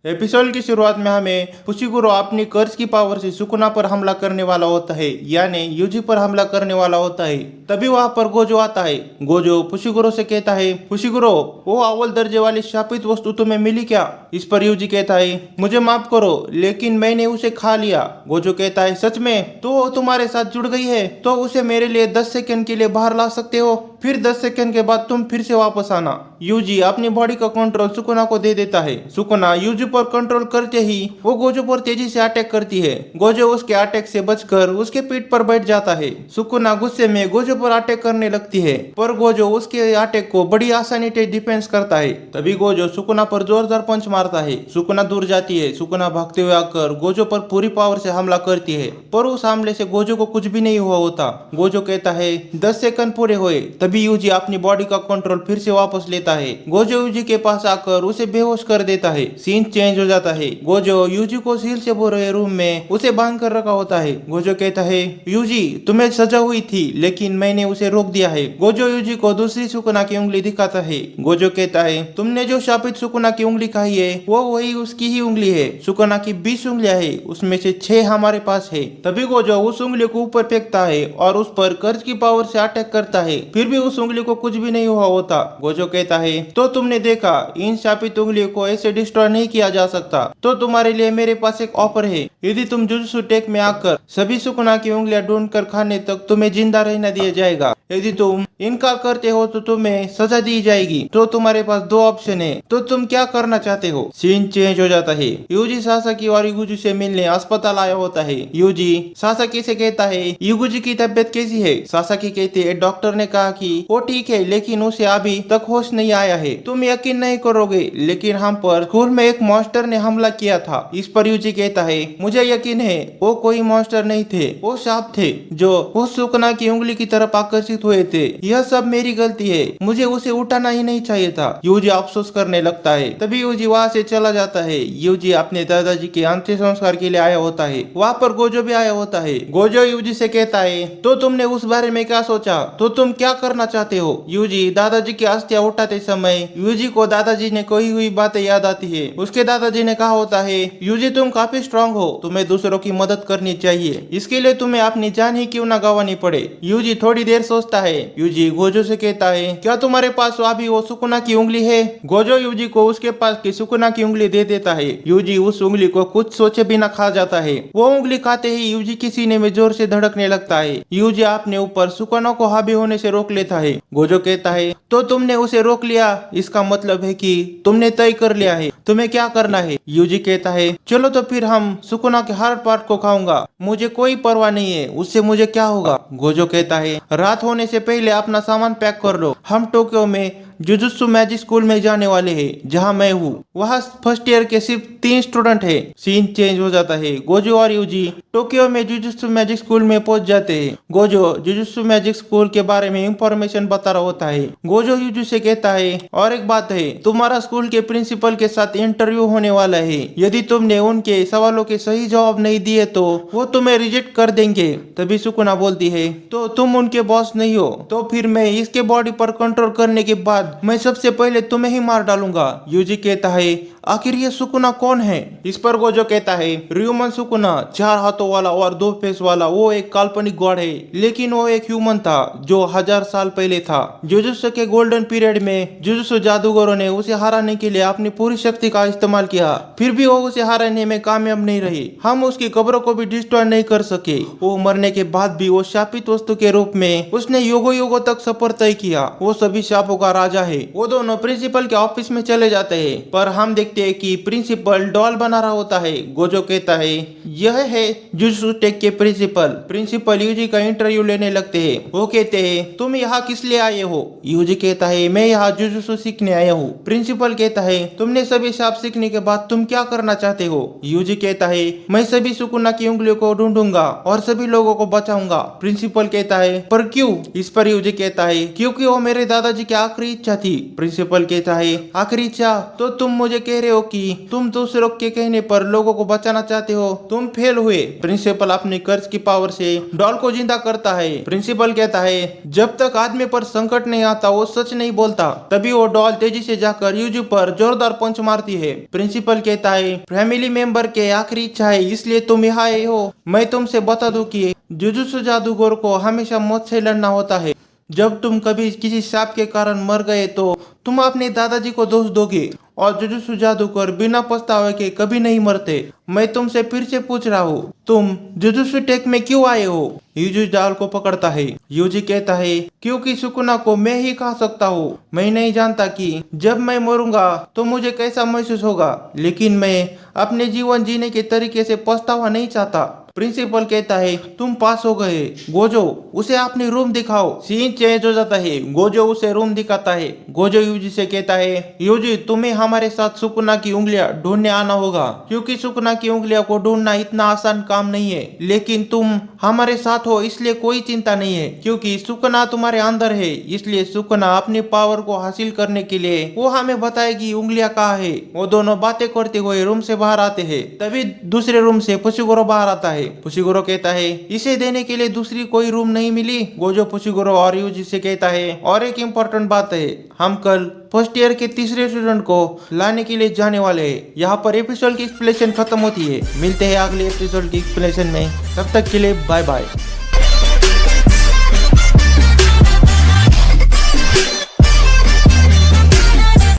Episode की शुरुआत में हमें फुशिगुरो अपनी कर्ज की पावर से सुकुना पर हमला करने वाला होता है, यानी यूजी पर हमला करने वाला होता है। तभी वहां पर गोजो आता है। गोजो फुशिगुरो से कहता है, फुशिगुरो, वो अव्वल दर्जे वाली शापित वस्तु तुम्हें मिली क्या? इस पर यूजी कहता है, मुझे माफ करो लेकिन मैंने उसे खा लिया। गोजो कहता है, सच में? तो वो तुम्हारे साथ जुड़ गई है तो उसे मेरे लिए 10 सेकंड के लिए बाहर ला सकते हो, फिर 10 सेकंड के बाद तुम फिर से वापस आना। यूजी अपनी बॉडी का कंट्रोल सुकुना को दे देता है। सुकुना यूजी पर कंट्रोल करते ही वो गोजो पर तेजी से अटैक करती है। गोजो उसके अटैक से बचकर उसके पीठ पर बैठ जाता है। सुकुना गुस्से में गोजो पर अटैक करने लगती है, पर गोजो उसके अटैक को बड़ी आसानी से डिफेंस करता है। तभी गोजो सुकुना पर जोरदार पंच मारता है। सुकुना दूर जाती है। सुकुना भागते हुए आकर गोजो पर पूरी पावर से हमला करती है, पर उस हमले से गोजो को कुछ भी नहीं हुआ होता। गोजो कहता है, 10 सेकंड पूरे हुए। तभी यूजी अपनी बॉडी का कंट्रोल फिर से वापस लेता है। गोजो यूजी के पास आकर उसे बेहोश कर देता है। सीन चेंज हो जाता है। गोजो यूजी को सील से भरे रूम में उसे बांध कर रखा होता है। गोजो कहता है, यूजी तुम्हें सजा हुई थी लेकिन मैंने उसे रोक दिया है। गोजो यूजी को दूसरी सुकुना की उंगली दिखाता है। गोजो कहता है, तुमने जो शापित सुकुना की उंगली खाई है वो वही उसकी ही उंगली है। सुकुना की 20 उंगलियां है, उसमें से 6 हमारे पास है। तभी गोजो उस उंगली को ऊपर फेंकता है और उस पर कर्ज की पावर से अटैक करता है, फिर भी उस उंगली को कुछ भी नहीं हुआ होता। गोजो कहता है, तो तुमने देखा, इन शापित उंगलियों को ऐसे डिस्ट्रॉय नहीं किया जा सकता। तो तुम्हारे लिए मेरे पास एक ऑफर है। यदि तुम जुजुत्सु टेक में आकर सभी सुकुना की उंगलियां ढूंढ कर खाने तक तुम्हें जिंदा रहना दिया जाएगा। यदि तुम इनकार करते हो तो तुम्हें सजा दी जाएगी। तो तुम्हारे पास 2 ऑप्शन है, तो तुम क्या करना चाहते हो? सीन चेंज हो जाता है। यूजी सासाकी और युगुजी से मिलने अस्पताल आया होता है। यूजी सासाकी से कहता है, युगुजी की तबीयत कैसी है? सासाकी कहती है, डॉक्टर ने कहा कि वो ठीक है लेकिन उसे अभी तक होश नहीं आया है। तुम यकीन नहीं करोगे लेकिन हम पर स्कूल में एक मॉन्स्टर ने हमला किया था। इस पर यूजी कहता है, मुझे यकीन है वो कोई मॉन्स्टर नहीं थे, वो सांप थे जो उस सुकुना की उंगली की तरफ आकर्षित हुए थे। यह सब मेरी गलती है, मुझे उसे उठाना ही नहीं चाहिए था। यूजी अफसोस करने लगता है। तभी यूजी वहाँ से चला जाता है। यूजी अपने दादाजी के अंतिम संस्कार के लिए आया होता है। वहाँ पर गोजो भी आया होता है। गोजो यूजी से कहता है, तो तुमने उस बारे में क्या सोचा? तो तुम क्या करना चाहते हो? यूजी दादाजी की अस्थियां उठाते समय यूजी को दादाजी ने कही हुई बातें याद आती है। उसके दादाजी ने कहा होता है, यूजी तुम काफी स्ट्रांग हो, तुम्हें दूसरों की मदद करनी चाहिए, इसके लिए तुम्हें अपनी जान ही क्यों ना गंवानी पड़े। यूजी थोड़ी देर सोचता है। यूजी गोजो से कहता है, क्या तुम्हारे पास अभी वो सुकुना की उंगली है? गोजो यूजी को उसके पास की सुकुना की उंगली दे देता है। यूजी उस उंगली को कुछ सोचे बिना खा जाता है। वो उंगली खाते ही यूजी के सीने में जोर से धड़कने लगता है। यूजी अपने ऊपर सुकुना को हावी होने से रोक लेता है। गोजो कहता है, तो तुमने उसे रोक लिया, इसका मतलब है कि तुमने तय कर लिया है तुम्हें क्या करना है। यूजी कहता है, चलो तो फिर हम सुकुना के हर पार्ट को खाऊंगा, मुझे कोई परवाह नहीं है, उससे मुझे क्या होगा। गोजो कहता है, रात होने से पहले अपना सामान पैक कर लो, हम टोक्यो में जुजुत्सु मैजिक स्कूल में जाने वाले हैं जहां मैं हूँ। वहाँ फर्स्ट ईयर के सिर्फ 3 स्टूडेंट हैं। सीन चेंज हो जाता है। गोजो और यूजी टोक्यो में जुजुत्सु मैजिक स्कूल में पहुंच जाते हैं। गोजो जुजुत्सु मैजिक स्कूल के बारे में इंफॉर्मेशन बता रहा होता है। गोजो यूजी से कहता है, और एक बात है, तुम्हारा स्कूल के प्रिंसिपल के साथ इंटरव्यू होने वाला है। यदि तुमने उनके सवालों के सही जवाब नहीं दिए तो वो तुम्हें रिजेक्ट कर देंगे। तभी सुकुना बोलती है, तो तुम उनके बॉस नहीं हो, तो फिर मैं इसके बॉडी पर कंट्रोल करने के बाद मैं सबसे पहले तुम्हें ही मार डालूंगा। यूजी कहता है, आखिर ये सुकुना कौन है? इस पर गोजो कहता है, र्यूमन सुकुना, 4 हाथों वाला और 2 फेस वाला, वो एक काल्पनिक गॉड है, लेकिन वो एक ह्यूमन था जो 1000 साल पहले था। जुजुत्सु के गोल्डन पीरियड में जुजुत्सु जादूगरों ने उसे हराने के लिए अपनी पूरी शक्ति का इस्तेमाल किया, फिर भी वो उसे हराने में कामयाब नहीं रही। हम उसकी कब्रों को भी डिस्ट्रॉय नहीं कर सके। वो मरने के बाद भी वो शापित वस्तु के रूप में उसने युगों युगों तक सफर तय किया। वो सभी शापों का राजा है। वो दोनों प्रिंसिपल के ऑफिस में चले जाते हैं, पर हम देखते हैं कि प्रिंसिपल डॉल बना रहा होता है। गोजो कहता है, यह है जुजुत्सु टेक के प्रिंसिपल। प्रिंसिपल यूजी का इंटरव्यू लेने लगते हैं। वो कहते हैं, तुम यहाँ किस लिए आए हो? यूजी कहता है, मैं यहाँ जुजुत्सु सीखने आया हूँ। प्रिंसिपल कहता है, तुमने सभी शाप सीखने के बाद तुम क्या करना चाहते हो? यूजी कहता है, मैं सभी सुकुना की उंगलियों को ढूंढूंगा और सभी लोगों को बचाऊंगा। प्रिंसिपल कहता है, पर क्यों? इस पर यूजी कहता है, क्योंकि वो मेरे दादाजी की आखिरी इच्छा थी। प्रिंसिपल कहता है आखिरी इच्छा, तो तुम मुझे कह रहे हो कि तुम दूसरों के कहने पर लोगों को बचाना चाहते हो, तुम फेल हुए। प्रिंसिपल अपनी कर्ज की पावर से डॉल को जिंदा करता है। प्रिंसिपल कहता है जब तक आदमी पर संकट नहीं आता वो सच नहीं बोलता। तभी वो डॉल तेजी से जाकर यूजी पर जोरदार पंच मारती है। प्रिंसिपल कहता है फैमिली मेंबर के आखिरी इच्छा है इसलिए तुम यहाँ आए हो। मैं तुमसे बता दूं कि जुजुत्सु जादूगर को हमेशा मौत से लड़ना होता है। जब तुम कभी किसी सांप के कारण मर गए तो तुम अपने दादाजी को दोष दोगे, और जुजुत्सु जादूगर बिना पछतावे के कभी नहीं मरते। मैं तुमसे फिर से पूछ रहा हूँ, तुम जुजुत्सु टेक में क्यों आए हो? यूजी डॉल को पकड़ता है। यूजी कहता है क्योंकि सुकुना को मैं ही खा सकता हूँ। मैं नहीं जानता कि जब मैं मरूंगा तो मुझे कैसा महसूस होगा, लेकिन मैं अपने जीवन जीने के तरीके से पछतावा नहीं चाहता। प्रिंसिपल कहता है तुम पास हो गए। गोजो उसे अपनी रूम दिखाओ। सीन चेंज हो जाता है। गोजो उसे रूम दिखाता है। गोजो यूजी से कहता है यूजी तुम्हें हमारे साथ सुकुना की उंगलियां ढूंढने आना होगा, क्योंकि सुकुना की उंगलियों को ढूंढना इतना आसान काम नहीं है। लेकिन तुम हमारे साथ हो इसलिए कोई चिंता नहीं है, क्योंकि सुकुना तुम्हारे अंदर है। इसलिए सुकुना अपनी पावर को हासिल करने के लिए वो हमें बताएगी उंगलियां कहाँ है। वो दोनों बातें करते हुए रूम से बाहर आते हैं। तभी दूसरे रूम से फुशिगुरो बाहर आता है। फुशिगुरो कहता है इसे देने के लिए दूसरी कोई रूम नहीं मिली। गोजो फुशिगुरो और यूजी से कहता है और एक इम्पोर्टेंट बात है, हम कल फर्स्ट ईयर के तीसरे स्टूडेंट को लाने के लिए जाने वाले हैं। यहाँ पर एपिसोड की एक्सप्लेनेशन खत्म होती है। मिलते हैं अगले एपिसोड की एक्सप्लेनेशन में, तब तक के लिए बाय बाय।